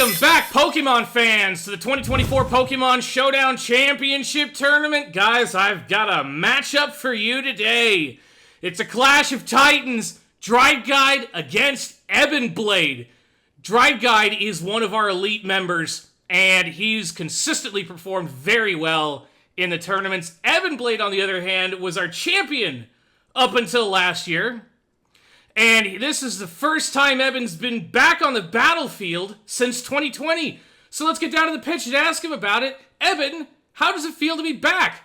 Welcome back, Pokemon fans, to the 2024 Pokemon Showdown Championship Tournament. Guys, I've got a matchup for you today. It's a clash of titans, Driedguide against Ebynblade. Driedguide is one of our elite members, and he's consistently performed very well in the tournaments. Ebynblade, on the other hand, was our champion up until last year. And this is the first time Evan's been back on the battlefield since 2020. So let's get down to the pitch and ask him about it. Evan, how does it feel to be back?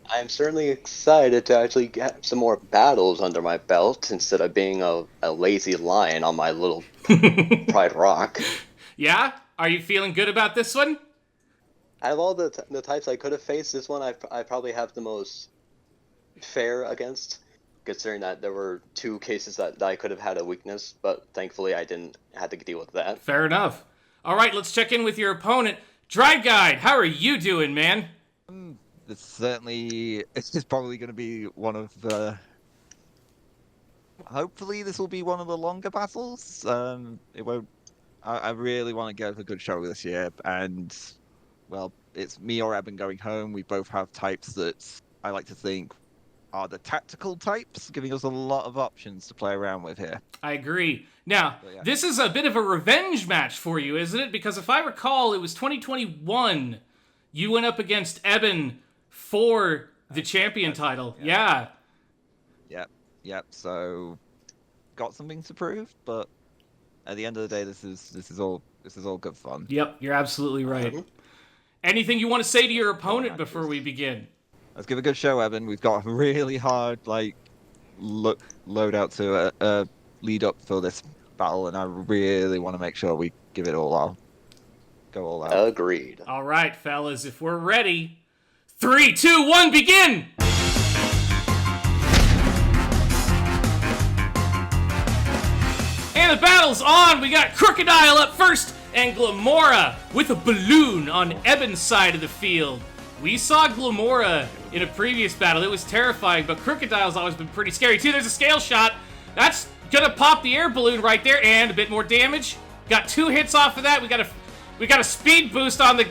I'm certainly excited to actually get some more battles under my belt instead of being a lazy lion on my little Pride Rock. Yeah? Are you feeling good about this one? Out of all the types I could have faced, this one I probably have the most fair against. Considering that there were two cases that I could have had a weakness, but thankfully I didn't have to deal with that. Fair enough. All right, let's check in with your opponent. Driedguide, how are you doing, man? It's probably going to be one of the... Hopefully this will be one of the longer battles. It won't... I really want to get a good show this year, and, well, it's me or Eben going home. We both have types that I like to think are the tactical types, giving us a lot of options to play around with here. I agree. Now, This is a bit of a revenge match for you, isn't it? Because if I recall, it was 2021. You went up against Eben for the champion title. Yeah. Yep. So, got something to prove, but at the end of the day, this is all good fun. Yep, you're absolutely right. Anything you want to say to your opponent before we begin? Let's give a good show, Evan. We've got a really hard, load out to lead up for this battle, and I really want to make sure we give it all out. Go all out. Agreed. All right, fellas, if we're ready, 3, 2, 1, begin! And the battle's on! We got Crocodile up first, and Glamora with a balloon on Eben's side of the field. We saw Glamora in a previous battle. It was terrifying, but Crocodile's always been pretty scary, too. There's a scale shot. That's gonna pop the air balloon right there, and a bit more damage. Got 2 hits off of that. We got a speed boost on the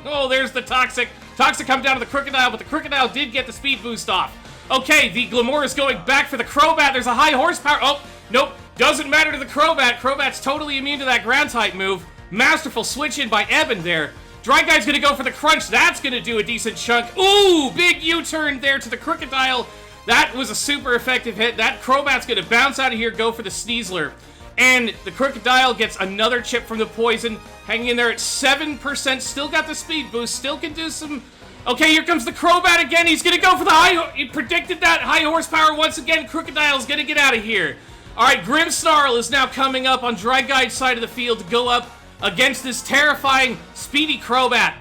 oh, there's the Toxic. Toxic come down to the Crocodile, but the Crocodile did get the speed boost off. Okay, the Glamora's going back for the Crobat. There's a high horsepower. Oh, nope. Doesn't matter to the Crobat. Crobat's totally immune to that ground type move. Masterful switch in by Eben there. Driedguide's gonna go for the crunch. That's gonna do a decent chunk. Ooh, big U-turn there to the Crocodile. That was a super effective hit. That Crobat's gonna bounce out of here, go for the Sneasler. And the Crocodile gets another chip from the poison. Hanging in there at 7%. Still got the speed boost. Still can do some... Okay, here comes the Crobat again. He's gonna go for the high... He predicted that high horsepower once again. Crocodile's gonna get out of here. Alright, Grimmsnarl is now coming up on Driedguide's side of the field to go up against this terrifying, speedy Crobat.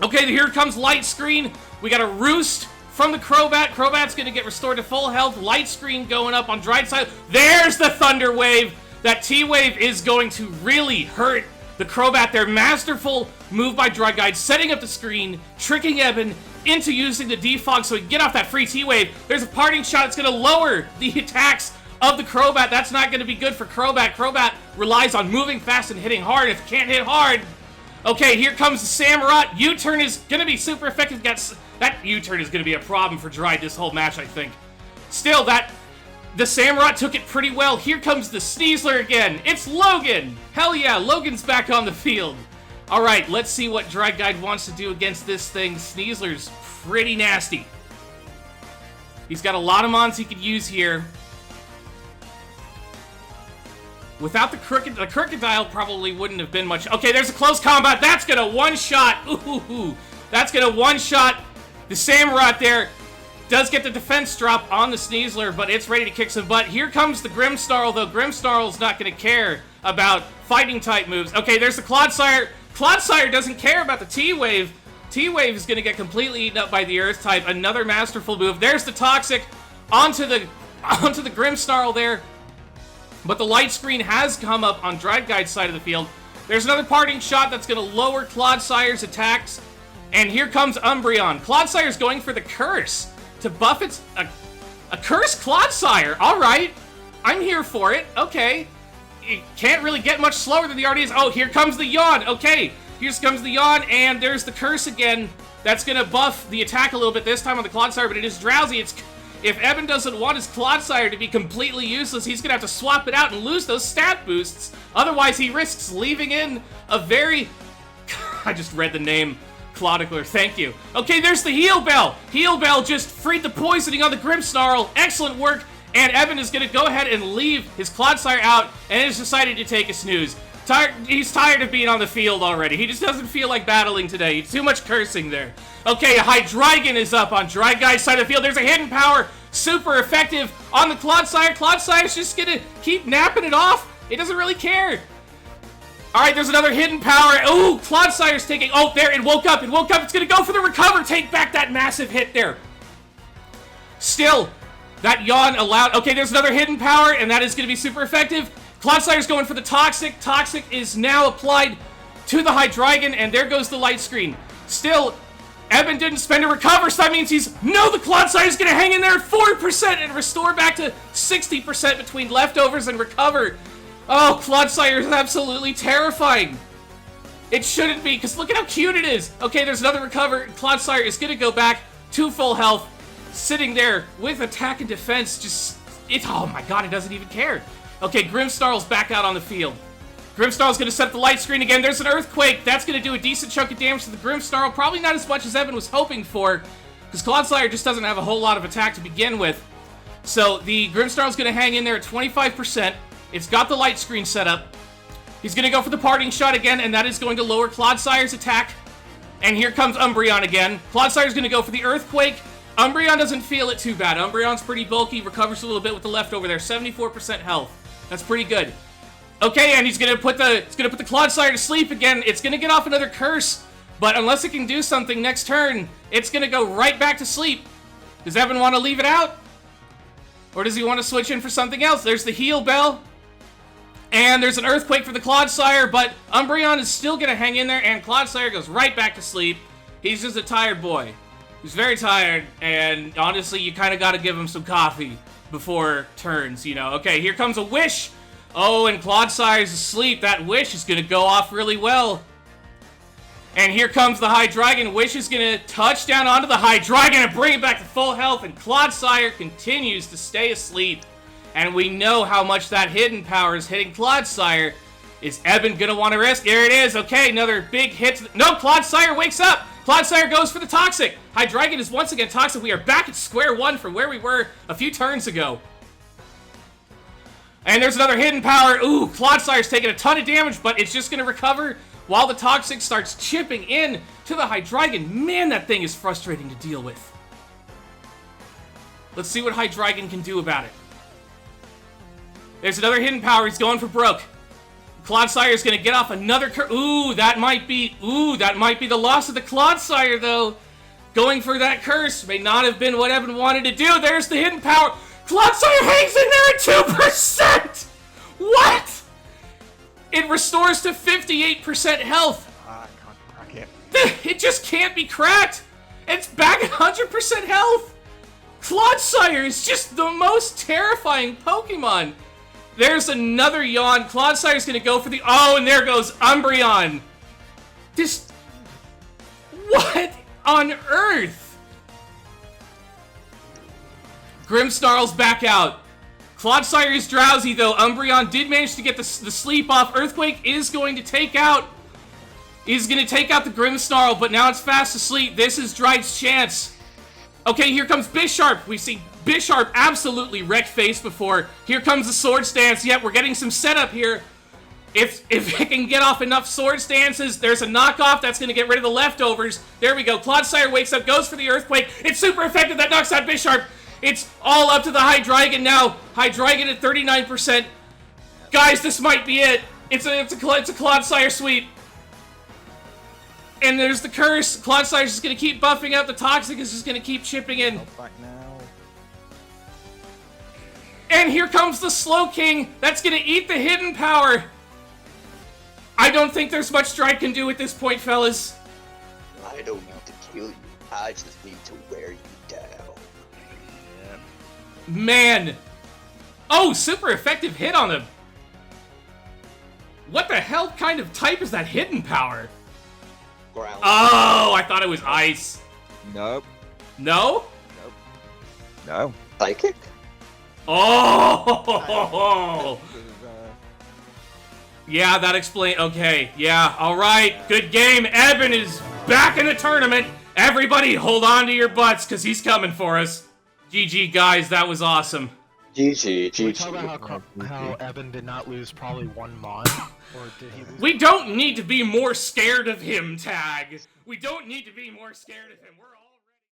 Okay, here comes Light Screen. We got a Roost from the Crobat. Crobat's gonna get restored to full health. Light Screen going up on Dried's side. There's the Thunder Wave. That T-Wave is going to really hurt the Crobat there. Masterful move by Driedguide, setting up the screen, tricking Eben into using the defog so he can get off that free T-Wave. There's a parting shot. It's gonna lower the attacks of the Crobat. That's not going to be good for Crobat. Crobat relies on moving fast and hitting hard. If you can't hit hard... Okay, here comes the Samurott. U-turn is going to be super effective. That U-turn is going to be a problem for Dried this whole match, I think. Still, the Samurott took it pretty well. Here comes the Sneasler again. It's Logan. Hell yeah, Logan's back on the field. All right, let's see what Driedguide wants to do against this thing. Sneasler's pretty nasty. He's got a lot of mons he could use here. Without the Crocodile probably wouldn't have been much. Okay, there's a close combat. That's gonna one-shot. Ooh, that's gonna one-shot. The Samurott there does get the defense drop on the Sneasler, but it's ready to kick some butt. Here comes the Grimmsnarl, though. Grimmsnarl's not gonna care about fighting-type moves. Okay, there's the Clodsire. Clodsire doesn't care about the T-Wave. T-Wave is gonna get completely eaten up by the Earth-type. Another masterful move. There's the Toxic onto the Grimmsnarl there. But the Light Screen has come up on Driedguide's side of the field. There's another parting shot that's going to lower Clodsire's attacks. And here comes Umbreon. Clodsire's going for the Curse to buff its... A Curse Clodsire! Alright. I'm here for it. Okay. it can't really get much slower than the already is. Oh, here comes the yawn. Okay, here comes the yawn, and there's the curse again. That's gonna buff the attack a little bit this time on the Clodsire, but it is drowsy. If Eben doesn't want his Clodsire to be completely useless, he's gonna have to swap it out and lose those stat boosts. Otherwise, he risks leaving in a very... I just read the name. Claudicler, thank you. Okay, there's the Heal Bell. Heal Bell just freed the poisoning on the Grimmsnarl. Excellent work. And Eben is going to go ahead and leave his Clodsire out and has decided to take a snooze. He's tired of being on the field already. He just doesn't feel like battling today. Too much cursing there. Okay, a Hydreigon is up on Driedguide's side of the field. There's a hidden power. Super effective on the Clodsire. Clodsire's just going to keep napping it off. It doesn't really care. Alright, there's another hidden power. Ooh, Clodsire's taking... Oh, there, it woke up. It woke up. It's going to go for the recover. Take back that massive hit there. Still, that yawn allowed... Okay, there's another hidden power, and that is going to be super effective. Clodsire's going for the Toxic. Toxic is now applied to the Hydreigon, and there goes the light screen. Still, Eben didn't spend a recover, so that means he's... No, the Clodsire's going to hang in there at 4% and restore back to 60% between leftovers and recover. Oh, Clodsire is absolutely terrifying. It shouldn't be, because look at how cute it is. Okay, there's another recover. Clodsire is going to go back to full health, sitting there with attack and defense. Oh my god, it doesn't even care. Okay, Grimmsnarl's back out on the field. Grimmsnarl's going to set up the light screen again. There's an Earthquake. That's going to do a decent chunk of damage to the Grimmsnarl. Probably not as much as Eben was hoping for, because Clodsire just doesn't have a whole lot of attack to begin with. So the Grimmsnarl's going to hang in there at 25%. It's got the light screen set up. He's going to go for the parting shot again, and that is going to lower Clodsire's attack. And here comes Umbreon again. Clodsire's going to go for the Earthquake. Umbreon doesn't feel it too bad. Umbreon's pretty bulky, recovers a little bit with the leftover there. 74% health. That's pretty good. Okay, and he's going to put the Clodsire to sleep again. It's going to get off another curse, but unless it can do something next turn, it's going to go right back to sleep. Does Eben want to leave it out? Or does he want to switch in for something else? There's the Heal Bell. And there's an Earthquake for the Clodsire, but Umbreon is still going to hang in there, and Clodsire goes right back to sleep. He's just a tired boy. He's very tired, and honestly, you kind of got to give him some coffee before turns, you know. Okay, here comes a Wish. Oh, and Clodsire's asleep. That Wish is going to go off really well. And here comes the Hydreigon. Wish is going to touch down onto the Hydreigon and bring it back to full health, and Clodsire continues to stay asleep. And we know how much that hidden power is hitting Clodsire. Is Eben gonna want to risk? There it is. Okay, another big hit. No, Clodsire wakes up. Clodsire goes for the Toxic. Hydreigon is once again toxic. We are back at square one from where we were a few turns ago. And there's another hidden power. Ooh, Clodsire's taking a ton of damage, but it's just gonna recover while the Toxic starts chipping in to the Hydreigon. Man, that thing is frustrating to deal with. Let's see what Hydreigon can do about it. There's another hidden power. He's going for broke. Clodsire is going to get off another Ooh, that might be the loss of the Clodsire, though. Going for that curse may not have been what Eben wanted to do. There's the hidden power. Clodsire hangs in there at 2%! What? It restores to 58% health. I can't crack it. It just can't be cracked. It's back at 100% health. Clodsire is just the most terrifying Pokemon. There's another yawn. Clodsire's gonna go for the... Oh, and there goes Umbreon. This... What on earth? Grimmsnarl's back out. Clodsire is drowsy, though. Umbreon did manage to get the sleep off. Earthquake is going to take out... He's gonna take out the Grimmsnarl, but now it's fast asleep. This is Dried's chance. Okay, here comes Bisharp. We've seen Bisharp absolutely wreck face before. Here comes the Sword Stance. Yep, we're getting some setup here. If it can get off enough Sword Stances, there's a knockoff that's going to get rid of the leftovers. There we go. Clodsire wakes up, goes for the Earthquake. It's super effective. That knocks out Bisharp. It's all up to the Hydreigon now. Hydreigon at 39%. Guys, this might be it. It's a Clodsire sweep. And there's the curse. Clodsire's just going to keep buffing out. The Toxic is just going to keep chipping in. Back now. And here comes the Slowking. That's going to eat the hidden power. I don't think there's much Dried can do at this point, fellas. I don't need to kill you. I just need to wear you down. Yeah. Man. Oh, super effective hit on the What the hell kind of type is that hidden power? Ground. Oh, I thought it was ice. Nope. No? Nope. No. Psychic? Oh! Yeah, that explains. Okay, yeah, alright. Good game. Eben is back in the tournament. Everybody hold on to your butts, because he's coming for us. GG, guys, that was awesome. GG, Can we talk GG. about how Eben did not lose probably one mon? Or did he lose? We don't need to be more scared of him, Tag. We don't need to be more scared of him. We're all